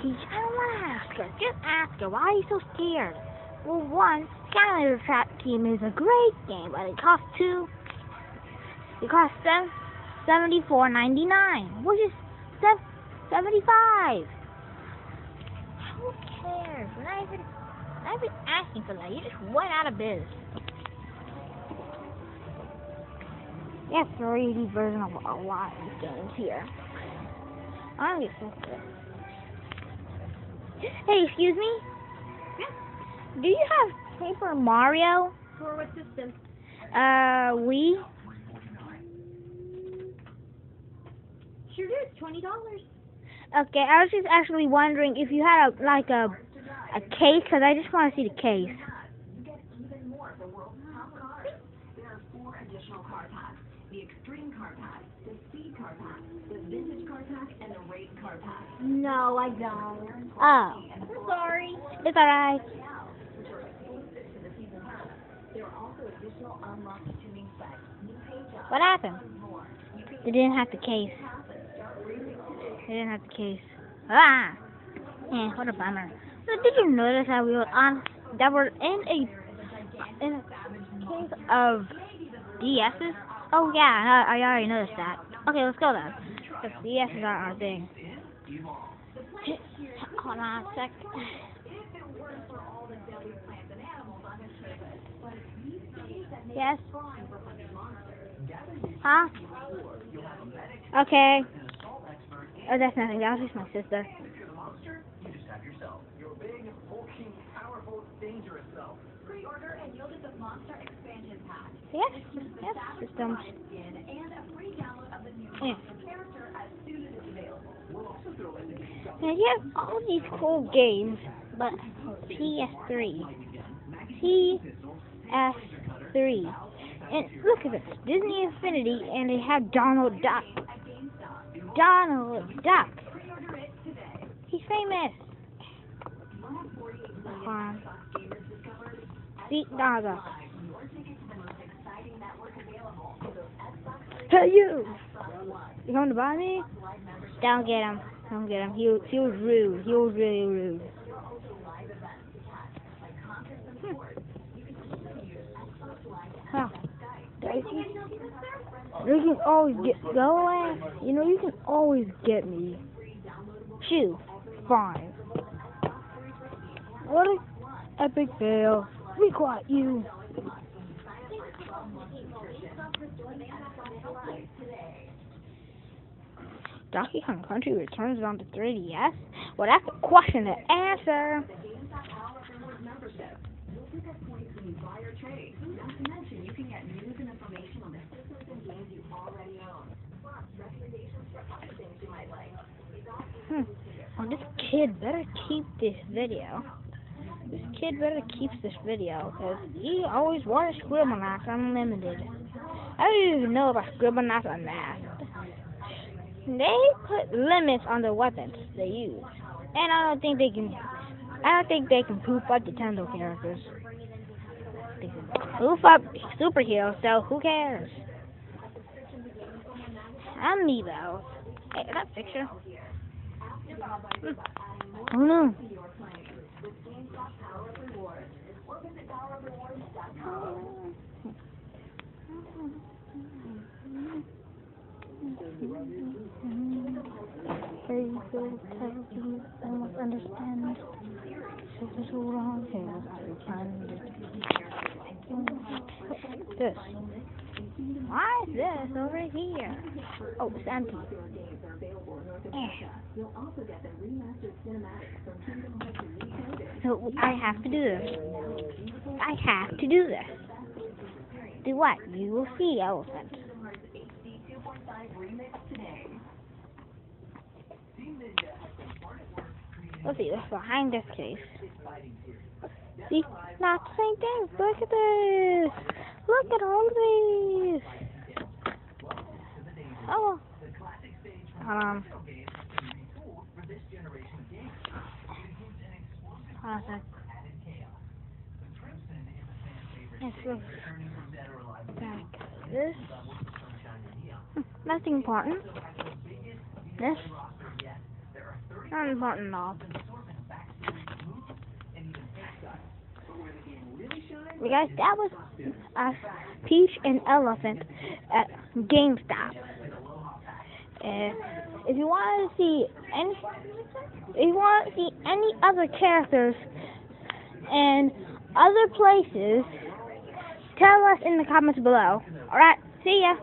Peach, I don't want to ask her. Just ask her. Why are you so scared? Well, one, Skylander Trap Team is a great game, but it costs $74.99, which is $75. Who cares? We're not even asking for that. You just went out of biz. We have 3D version of a lot of these games here. I'm gonna get sensitive. Hey, excuse me? Yeah. Do you have Paper Mario? For what system? Wii? Sure do. It's $20. Okay, I was just actually wondering if you had a case, because I just want to see the case. Get even more of the world's top cars. There are 4 additional car packs. The Extreme Car Pack, the Speed Car Pack, the Vintage Car Pack, and the Race Car Pack. No, I don't. Oh. I'm sorry. It's alright. There are also additional unlocked tuning specs. New paint jobs. What happened? They didn't have the case. They didn't have the case. Ah! Yeah, what a bummer. So did you notice that we were in a case of DS's? Oh yeah, I already noticed that. Okay, let's go then. Because DS's aren't our thing. Hold on a sec. Yes? Huh? Okay. Oh, that's nothing. That was just my sister. Pre-order and you'll get the Monster Expansion Pack. Yes, systems. And a free download of the new character as soon as it's available. Now you have all these cool games, but PS3. PS3. And look at this, Disney Infinity, and they have Donald Duck. Donald Duck. He's famous. See, Donald Duck. Hey, you! You coming to buy me? Don't get him. Don't get him. He was rude. He was really rude. Huh. You can always go away. You know, you can always get me. Shoo. Fine. What an epic fail. Be quiet, you. Donkey Kong Country returns on the 3DS? Well, that's a question to answer. Not to mention, you can get news and information on the systems and games you already own. Plus, recommendations for other things you might like. Oh, this kid better keep this video. This kid better keep this video, because he always wants Scribblenauts Unlimited. I don't even know about Scribblenauts Unmasked. They put limits on the weapons they use, and I don't think they can poop up Nintendo characters. They can poof up superheroes, so who cares? Amiibo. Hey, is that a picture? Oh no. I must understand. So this is wrong here. This. Why is this over here? Oh, it's empty. So I have to do this. I have to do this. Do what? You will see, elephant. Let's see what's behind this case. See? Not the same thing. Look at this. Look at all of these. Oh. Hold on a sec. Let's look back. This. Nothing important. This. Not important at all. You guys, that was Peach and Elephant at GameStop. If you want to see any other characters and other places, tell us in the comments below. Alright, see ya.